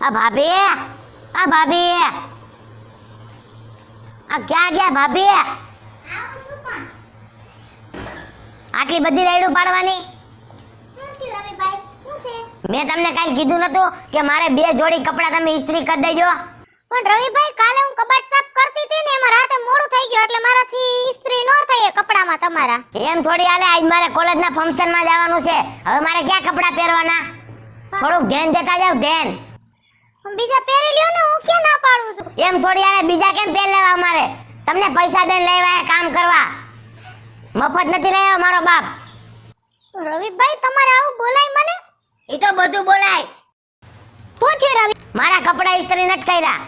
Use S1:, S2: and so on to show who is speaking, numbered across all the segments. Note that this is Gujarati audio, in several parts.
S1: આ ભાભી, આ ભાભી, આ ક્યાં ગયા ભાભી? આટલી બધી રાયડું પાડવાની? મેં તમને કાલ કીધું નતું કે મારે 2 જોડી કપડા તમે ઇસ્ત્રી કરી દેજો?
S2: પણ રવિભાઈ, કાલે હું કબાટ સાફ કરતી હતી ને, એમાં રાતે મોડું થઈ ગયું એટલે મારાથી ઇસ્ત્રી ન થઈ કપડામાં તમારા.
S1: એમ થોડી હાલે, આજ મારે કોલેજના ફંક્શનમાં જવાનું છે. હવે મારે ક્યાં કપડા પહેરવાના? થોડુંક ધ્યાન દેતા જાવ, ધ્યાન.
S2: બીજા પહેરી લ્યો ને, હું ક્યાં ના પાડું છું?
S1: એમ થોડી હાલે, બીજા કેમ પહેર લેવા? અમારે તમને પૈસા દઈને લેવા કામ કરવા, મફત નથી લેવા મારો બાપ.
S2: રવિભાઈ, તમારે આવું બોલાય મને?
S1: એ તો બધું બોલાય.
S2: શું થયું રવિ?
S1: મારા કપડા ઇસ્ત્રી નથી કર્યા.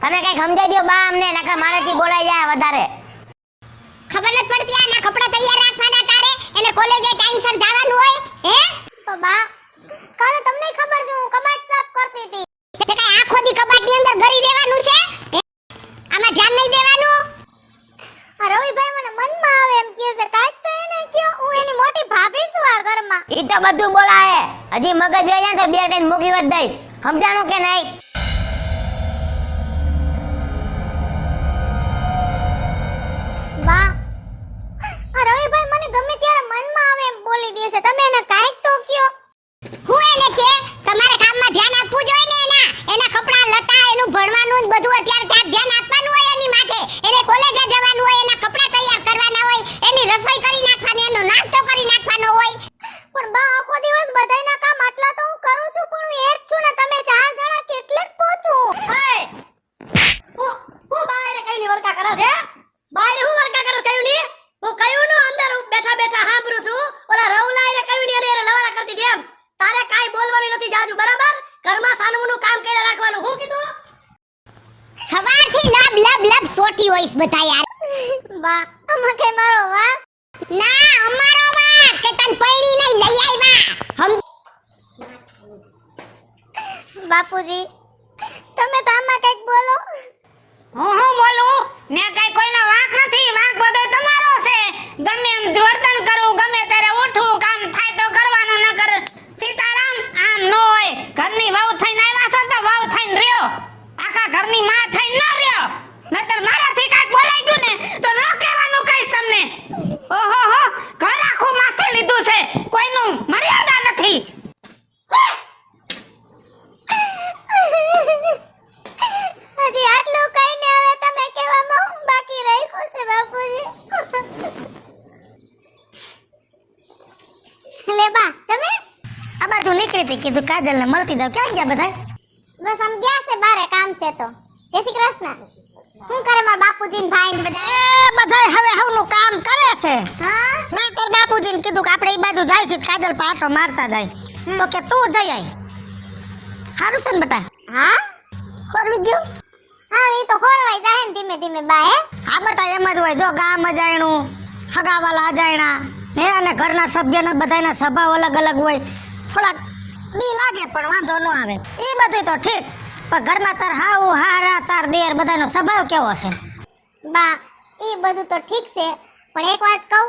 S1: તમે કઈ સમજાઈ દો બા અમને, નકર મારેથી બોલાઈ જાય વધારે.
S2: ખબર નથી પડતી આના કપડા તૈયાર રાખવાના તારે, એને કોલેજે ટાઈમસર જવાનું હોય હે? તો બા, કાલે તમને ખબર છે હું કબાટ સાફ કરતી હતી. તે કઈ આખો દી કબાટની અંદર ગરી રહેવાનું છે? આમાં ધ્યાન નહીં દેવાનું? આ રવિભાઈ મને મનમાં આવે એમ કહે છે, કાઈ તો એને કયો, હું એની મોટી ભાભી છું આ ઘરમાં.
S1: ઈ તો બધું બોલાય. હજી મગજ વેઈ જાય તો 2 દિન મૂકી વધ દઈશ. સમજાણું કે નહીં?
S2: બા, આ રવિભાઈ મને ગમે ત્યારે મનમાં આવે એમ બોલી દે છે. તમે એને કાઈક તો કયો. હું એને કે તમારે કામમાં ધ્યાન આપવું જોઈએ ને, એના કપડા લતા, એનું ભણવાનું ને બધું અત્યારે ત્યાં ધ્યાન આપવાનું હોય એની માથે. એને કોલેજે જવાનું હોય, એના કપડા તૈયાર કરવાના હોય, એની રસોઈ કરી નાખવાની, એનો નાસ્તો કરી નાખવાનો હોય. પણ બા, આખો દિવસ બધાયના કામ આટલા તો હું કરું છું, પણ હું એક છું ને, તમે 4 જણા કેટલે પહોંચું?
S3: હું બહાર કઈની વરકા કરે છે? બહાર હું વરકા કરે છે? કયું ની? હું કયું નું અંદર બેઠા બેઠા સાંભળું છું. ઓલા રવલાઈને કયું ની અરે લવારા કરતી હતી એમ. તારે કાઈ બોલવાનું નથી જાજુ, બરાબર? ઘરમાં સાનમુનું કામ કરી રાખવાનું. હું કીધું?
S2: સવારથી લબ લબ લબ સોટી હોઈસ બધા યાર. બા, આમાં કે મારો વાક? ના, અમારો વાક કે તન પૈણી નહીં લઈ આવ્યા. બાપુજી, તમે તો આમાં કઈક બોલો.
S1: હું બોલું ને? કઈ કોઈનો વાંક નથી. વાંક બધો તમારો છે. ગમે એમ વર્તન કરું, ગમે ત્યારે ઉઠું, કામ થાય તો કરવાનું, ન કર સીતારામ. આમ ન હોય. ઘરની વહુ થઈને આવ્યા છો તો વહુ થઈને રહ્યો, આખા ઘરની માં થઈને ન રહ્યો. નતર મારાથી કાંઈક બોલાઈ ગયું ને તો ન કહેવાનું કઈ તમને. ઓહો હો, ઘર આખું માથે લીધું છે, કોઈનું મર્યાદા નથી.
S2: હજી આટલું કઈને હવે તમે કહેવામાં હું બાકી રાખ્યું છે બાપુજી? લે બા, તમે
S3: આ બાજુ નીકળી હતી, કીધું કાજલ ને મળતી જાવ. ક્યાં ગયા બધા?
S2: બસ આમ ગયા છે બારે, કામ છે તો. જય શ્રી કૃષ્ણ. શું કરે મારા બાપુજી ને ભાઈ ને બધા?
S3: એ બધા હવે હવનું કામ કરે છે.
S2: હા,
S3: મેં તાર બાપુજીને કીધું કે આપણે એ બાજુ જાય છે, કાજલ પાટો મારતા જાય. તો કે તું જઈ આય. હારું છે ને બેટા?
S2: હા
S3: ખોરવી ગયું?
S2: હા, એ તો હોરવાઈ જાય ને ધીમે ધીમે બા. હે
S3: હા બેટા, એમ જ હોય. જો ગામ અજાણ્યું, હગાવાલા અજાણ્યા ને, અને ઘરના સભ્યના બધાના સ્વભાવ અલગ અલગ હોય. થોડાક બી લાગે પણ વાંધો ન આવે. એ બધું તો ઠીક, પણ ઘરમાં તાર હાવ હારા તાર દેર બધાનો સ્વભાવ કેવો છે?
S2: બા, એ બધું તો ઠીક છે, પણ એક વાત કહું,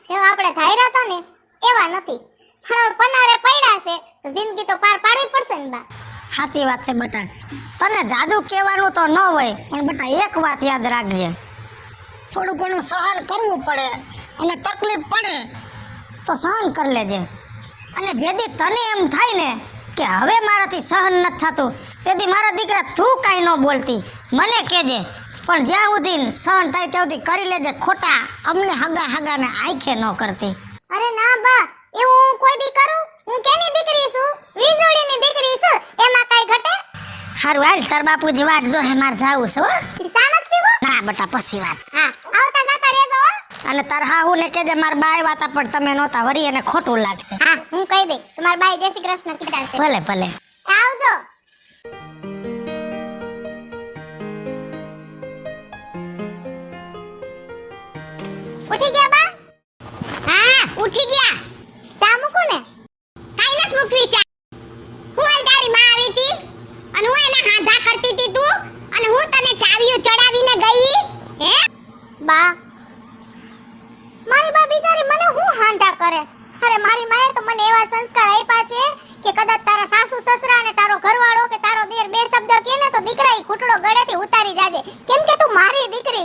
S2: જેવા આપણે ધાર્યા હતા ને એવા નથી. પણ હવે પનારે પડ્યા છે તો જિંદગી તો પાર પાડવી પડશે ને બા.
S3: સાચી વાત છે બેટા. તને જાદુ કહેવાનું તો ન હોય, પણ બેટા એક વાત યાદ રાખજે, થોડું ઘણું સહન કરવું પડે, અને તકલીફ પડે તો સહન કરી લેજે. અને જેથી તને એમ થાય ને કે હવે મારાથી સહન નથી થતું, તેથી મારા દીકરા તું કાંઈ ન બોલતી, મને કહેજે. પણ જ્યાં સુધી સહન થાય ત્યાં સુધી કરી લેજે. ખોટા અમને હગાને આંખે ન કરતી.
S2: અરે ના બા, એવું હું કોઈ દી કરું? હું કેની દીકરી છું? વીજળીની દીકરી છું, એમાં કાઈ ઘટે?
S3: હારું હાલ, તાર બાપુજી વાટ જો હે, મારે જાવું છે હો.
S2: સાનત પીવો?
S3: ના બેટા, પછી વાત.
S2: હા, આવતા જતા રહેજો હો.
S3: અને તાર હાહુ ને કહેજે માર બાય વાતા પણ તમે નહોતા, વરી એને ખોટું લાગશે.
S2: હા, હું કહી દઈ. તમારા બાઈ જય શ્રી કૃષ્ણ કીધા છે.
S3: ભલે ભલે.
S2: આવજો. ઉઠી ગયા બા? હા, ઉઠી ગયા. ચા મૂકું ને? કાઈ નથી મૂકવી ચા. હું એ તારી માં આવી હતી અને હું એને હાંધા કરતી હતી તું, અને હું તને ચાવીઓ ચડાવીને ગઈ. હે બા, મારી બા બિચારી મને હું હાંધા કરે? અરે મારી માએ તો મને એવા સંસ્કાર આપ્યા છે કે કદાચ તારા સાસુ સસરા અને તારો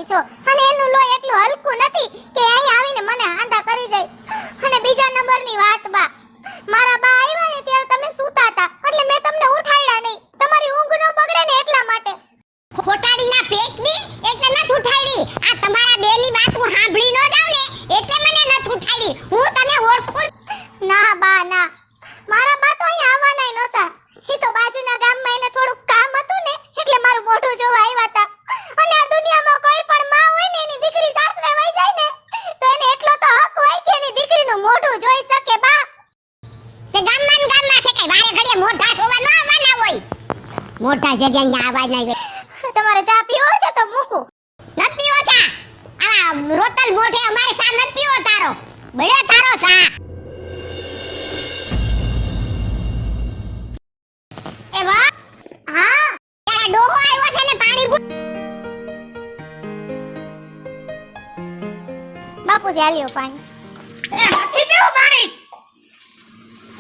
S2: છો અને એનું લોહી એટલું હલકું નથી કે અહીં આવીને મને આંધા કરી જાય. અને બીજા નંબરની વાત બા, મારા બા આવ્યા ને ત્યારે તમે સૂતા હતા એટલે મેં તમને ઉઠાડ્યા નહીં. તમારી ઊંઘ ન બગડે ને એટલા માટે.
S4: ખોટાડીના પેટની એટલે નથ ઉઠાડી. આ તમારા બેની વાત હું સાંભળી ન જાઉં ને એટલે મને નથ ઉઠાડી. હું તને ઓળખું.
S2: ના બા ના, મારા બા તો અહીં આવવાના નહોતા. એ તો બાજુના ગામમાં એને થોડુંક કામ હતું ને એટલે મારું મોઢું જોવા આવ્યા હતા. અને આ દુનિયામાં કોઈ પણ માં હોય ને એની દીકરી સાસરે વઈ જાય ને તો એને એટલો તો હક હોય કે એની દીકરીનું મોઢું જોઈ શકે બા.
S4: તે ગામમાં છે કઈ વારે ઘડીએ મોઢા જોવા ન આવવાના હોય. મોઢા જગ્યાએ આવા ના હોય.
S2: તમારે ચા પીવો છે તો મૂકું.
S4: નથ પીવો ચા. આ રોતલ મોઢે અમારે ચા નથ પીવો તારો. બળ્યો તારો ચા. એ વાહ.
S2: હા
S4: તારા ડોહો આવ્યો છે ને પાણી
S2: બાપુજી આલ્યો પાણી.
S1: એ નથી પીવું પાણી.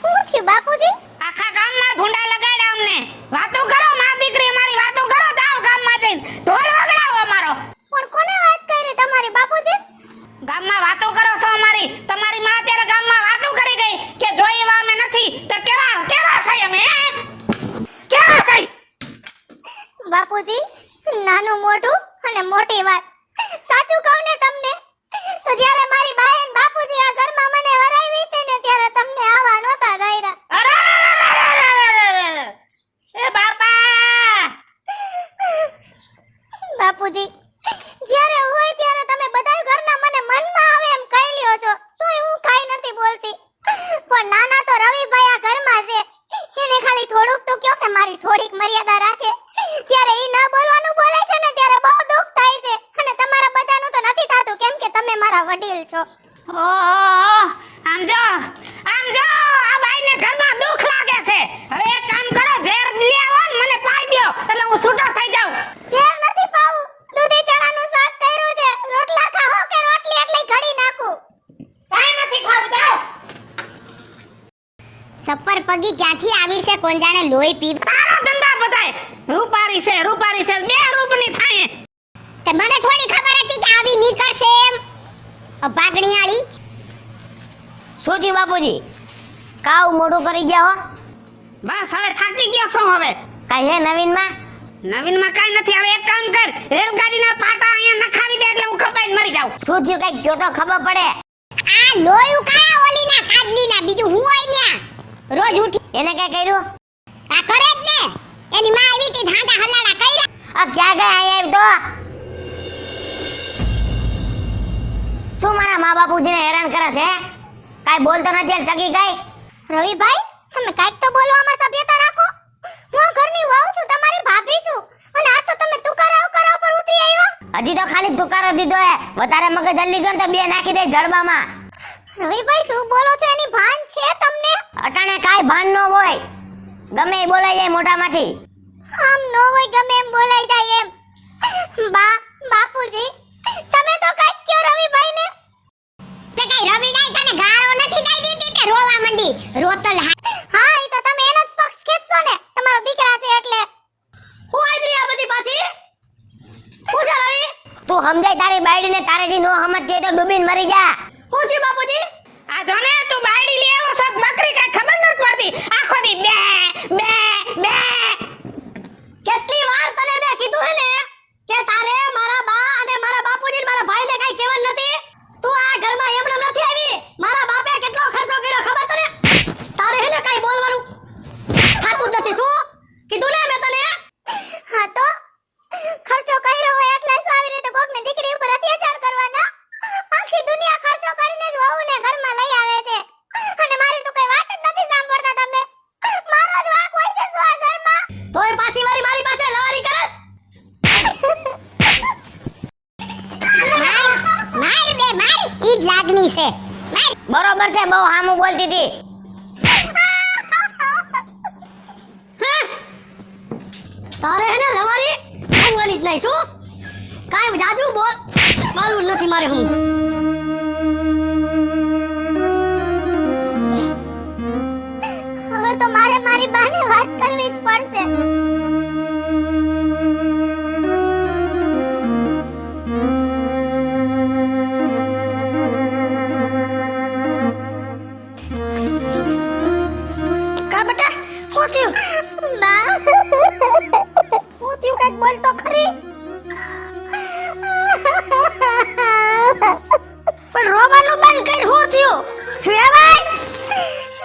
S2: શું થયું બાપુજી?
S1: આખા ગામમાં ભૂંડા લગાડ્યા અમને. વાતો કરો માં દીકરી અમારી વાતો કરો જાઓ ગામમાં જઈને. ઢોલ વગાડો અમારો.
S2: પણ કોને વાત કરી તમારી બાપુજી?
S1: ગામમાં વાતો કરો છો અમારી. તમારી માં અત્યારે ગામમાં વાતો કરી ગઈ કે જોઈ એવા અમે નથી તો કેવા છે અમે હે? કેવા છે?
S2: બાપુજી નાનું મોઢું અને મોટી વાત. સાચું કહું ને તમને તો જ્યારે મારી બહેન બાપુજી આ ઘરમાં મને વરાવી હતી ને ત્યારે તમને આવા નહોતા દાયરા.
S1: અરે એ બાપા.
S2: બાપુજી જ્યારે હોય ત્યારે તમે બધા ઘરના મને મનમાં આવે એમ કહી લ્યો છો તોય હું કાઈ નથી બોલતી. પણ નાના તો રવિભાઈ આ ઘરમાં છે એને ખાલી થોડુંક તો કયો કે મારી થોડીક મર્યાદા રાખે. જ્યારે ઈ ન બોલવાનું બોલે છે ને ત્યારે બહુ દુઃખ થાય છે. અને તમારા બધાનું તો નથી થાતું કેમ કે તમે મારા વડીલ છો.
S1: ઓહ આમ જો આ બાઈને ઘરમાં દુઃખ લાગે છે. હવે એક કામ કરો ઝેર લઈ આવો ને મને પાઈ દ્યો એટલે હું છૂટો થઈ જાઉં.
S2: ઝેર નથી પાવું, દૂધી ચણાનું શાક કર્યું છે. રોટલા ખાઓ કે રોટલી એટલી ઘડી નાખું?
S1: કાઈ નથી ખાવું જાઓ.
S4: સફર પગી ક્યાંથી આવી છે કોણ જાણે લોહી પી.
S1: સારા ધંધા બધાય. રૂપારી છે બે રૂપની થાય.
S4: તે મને થોડી ખબર હતી કે આવી નીકળશે એમ. ભાગણી વાળી.
S3: શું થયું બાપુજી? કાવ મોઢું કરી ગયા હો.
S1: બસ હવે થાકી ગયો છું હવે.
S3: કાંઈ હે નવીનમાં?
S1: નવીનમાં કાઈ નથી. હવે એક કામ કર રેલગાડીના પાટા અહીંયા નખાવી દે એટલે હું કપાઈને મરી જાઉં.
S3: શું થયું કઈ કયો તો ખબર પડે.
S4: આ લોહી કાયા ઓલીના કાડલીના બીજું હું હોય ન્યા. રોજ ઉઠી
S3: એને કઈ કર્યું?
S4: આ કરે જ ને. એની માં આવી તી ધાંધા હલાડા કર્યા.
S3: આ ક્યાં ગયા અહીંયા આવી તો? શું મારા મા બાપુજીને હેરાન કરે છે? કાઈ બોલતો નથી સગી કાઈ?
S2: રવિભાઈ તમે કાંઈક તો બોલવામાં સભ્યતા રાખો. હું ઘરની વહુ છું, તમારી ભાભી છું અને આ તો તમે તુકારા પર ઉતરી આવ્યા.
S3: હજી તો ખાલી તુકારો દીધો હે. વધારે મગજ હલી ગયો ને તો બે નાખી દે જડબામાં.
S2: રવિભાઈ શું બોલો છો એની ભાન છે તમને?
S3: અટાણે કાઈ ભાન ન હોય. ગમે એ બોલાઈ જાય મોઢામાંથી.
S2: આમ નો હોય ગમે એમ બોલાઈ જાય એમ. બાપુજી તમે તો કાંઈક કયો રવિભાઈને.
S4: તે કઈ રવિડાઈ તને ગાળો નથી દઈ દીધી કે રોવા મંડી. રોતલ
S2: હા ઈ તો તમે એનો જ પક્ષ ખેંચશો ને, તમારો દીકરા છે એટલે.
S1: હું આઈ આ બધી પાછી. હું છે રવિ?
S3: તું સમજાય તારી બાયડીને તારેથી નો સમજતી હોય તો ડૂબીને મરી જા.
S1: હું છે બાપુજી? આ જો ને તું બાયડી લે આવો છો બકરી કાઈ ખબર નથી પડતી. આખો દી બે બે બે. કેટલી વાર તને મેં કીધું હે ને કે તારે મારા બા અને મારા બાપુજી ને મારા ભાઈને કાઈ કહેવાનું નથી. તું આ ઘરમાં એમનેમ નથી આવી. મારા બાપે કેટલો ખર્ચો કર્યો ખબર તને? તારે હે ને કાઈ બોલવાનું થાતું જ નથી. શું કીધું ને મેં તને?
S2: હા તો ખર્ચો કર્યો હોય એટલે આવી રીતે કોકની દીકરી ઉપર અત્યાચાર કરવાના. આખી દુનિયા ખર્ચો કરીને જ વહુને ઘરમાં લઈ આવે છે અને મારી તો કઈ વાત જ નથી સાંભળતા તમે. મારો જ વાંક હોય છે શું આ ઘરમાં?
S1: તોય પાછી વારી મારી પાસે લવારી કરસ.
S4: માર બે માર ઈ જ લાગણી છે. માર
S3: બરોબર છે, બહુ હામું બોલતી હતી.
S1: તારે હે ને લવારી બોલવાની જ નહીં. શું કાઈ જાજુ બોલ મારું નથી મારે. હું
S2: હવે તો મારે મારી બાને વાત કરવી જ પડશે. બા
S3: હું થયું કઈક બોલ તો ખરી. પણ રોવાનું બંધ કર. હું થયું? વેવાઈ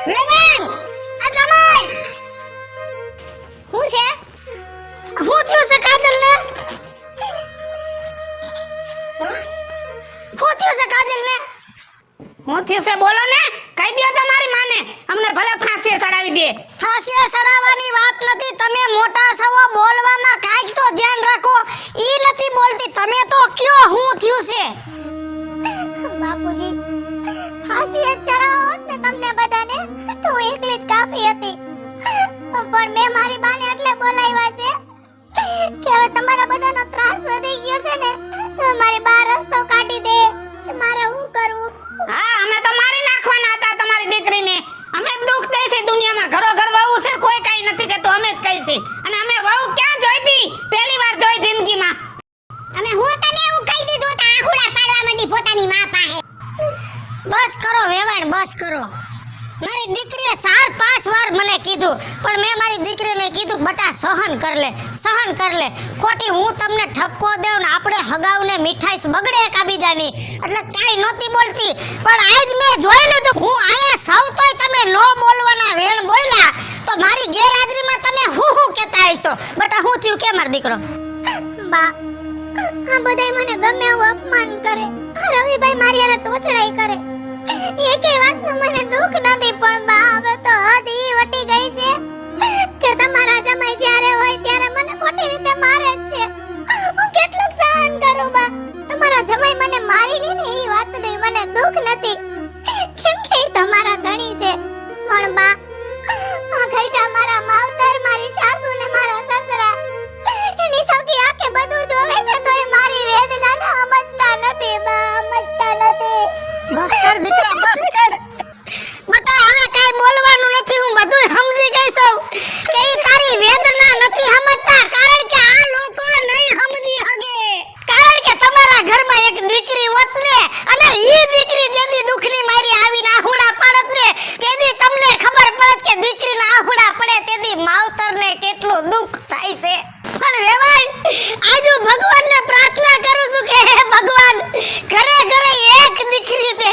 S3: વેવાઈ આ જમાઈ
S4: હું છે
S3: હું થયું છે કાજલ ને? હું થયું છે કાજલ ને?
S1: હું થયું છે બોલો ને, કહી દ્યો તમારી માને, અમને ભલે ફાંસીએ ચડાવી દે.
S3: ફાંસીએ ચડાવવાની વાત નથી. તમે મોટા છો, બોલવામાં કાંઈક તો ધ્યાન રાખો. ઈ નથી બોલતી, તમે તો કયો હું થયું છે?
S2: બાપુજી ફાંસી જ ચડાવો ને તમને બધાને તો હું એકલી જ કાફી હતી. પણ મેં મારી બાને એટલે બોલાવ્યા છે કે હવે તમારા બધાનો ત્રાસ વધી ગયો છે ને તો મારી બા રસ્તો કાઢી દે. મારે શું કરવું?
S1: હા, અમે તો મારી નાખવાના હતા તમારી દીકરીને. અમે જ દુઃખ દઈ છે દુનિયામાં. ઘરો ઘર વહુ છે, કોઈ કાઈ નથી કહેતો, અમે જ કહી છે. અને અમે વહુ ક્યાં જોઈતી? પહેલી વાર જોઈ જિંદગીમાં.
S4: અમે હું તને એવું કહી દીધું તો આહુડા પાડવા માંડી પોતાની માં પાસે.
S3: બસ કરો વેવાણ, બસ કરો. મારી દીકરીએ 4-5 વાર મને કીધું, પણ મેં મારી દીકરીને કીધું બટા સહન કર લે, સહન કર લે. ખોટી હું તમને ઠપકો દેવ ને આપણે હગાવને મીઠાઈ બગડે એકાબીજાની એટલે કાંઈ નહોતી બોલતી. પણ આજ મેં જોઈ લીધું હું આયા સૌ તોય તમે નો બોલવાના વેણ બોલ્યા તો મારી ગેરહાજરીમાં તમે હું કહેતા હશો. બટા હું થયું કે મારો દીકરો?
S2: બા આ બધાય મને ગમે એવું અપમાન કરે. આ રવિભાઈ મારી હારે તોછડાઈ કરે. એકેય વાતનું મને દુઃખ નથી, પણ બા હવે તો હદ ઈ વટી ગઈ છે કે તમારા જમાઈ જ્યારે હોય ત્યારે મને ખોટી રીતે મારે જ છે. હું કેટલું સહન કરું બા? તમારા જમાઈ મને મારી લે ને એ વાતનું મને દુઃખ નથી કેમ કે ઈ તમારા ધણી છે. પણ બા આ ઘરડા મારા માવતર, મારી સાસુ ને મારા સસરા એની સૌથી આંખે બધું જોવે છે તો એ મારી વેદનાને સમજતા નથી બા, સમજતા નથી.
S3: બસ કર દીકરા, બસ કર. બટા હવે કાઈ બોલવાનું નથી. હું બધું સમજી ગઈ છું કે ઈ તારી વેદના નથી સમજતા, કારણ કે આ લોકો નહીં સમજી હગે. કારણ કે તમારા ઘરમાં એક દીકરી હોત ને અને ઈ દીકરી જેદી દુખની મારી આવીને આહુડા પાડત ને તેદી તમને ખબર પડત કે દીકરીના આહુડા પડે તેદી માવતરને કેટલું દુખ થાય છે. પણ વેવાઈ આજ હું ભગવાનને પ્રાર્થના કરું છું કે હે ભગવાન ઘરે ઘરે એક દીકરી દે,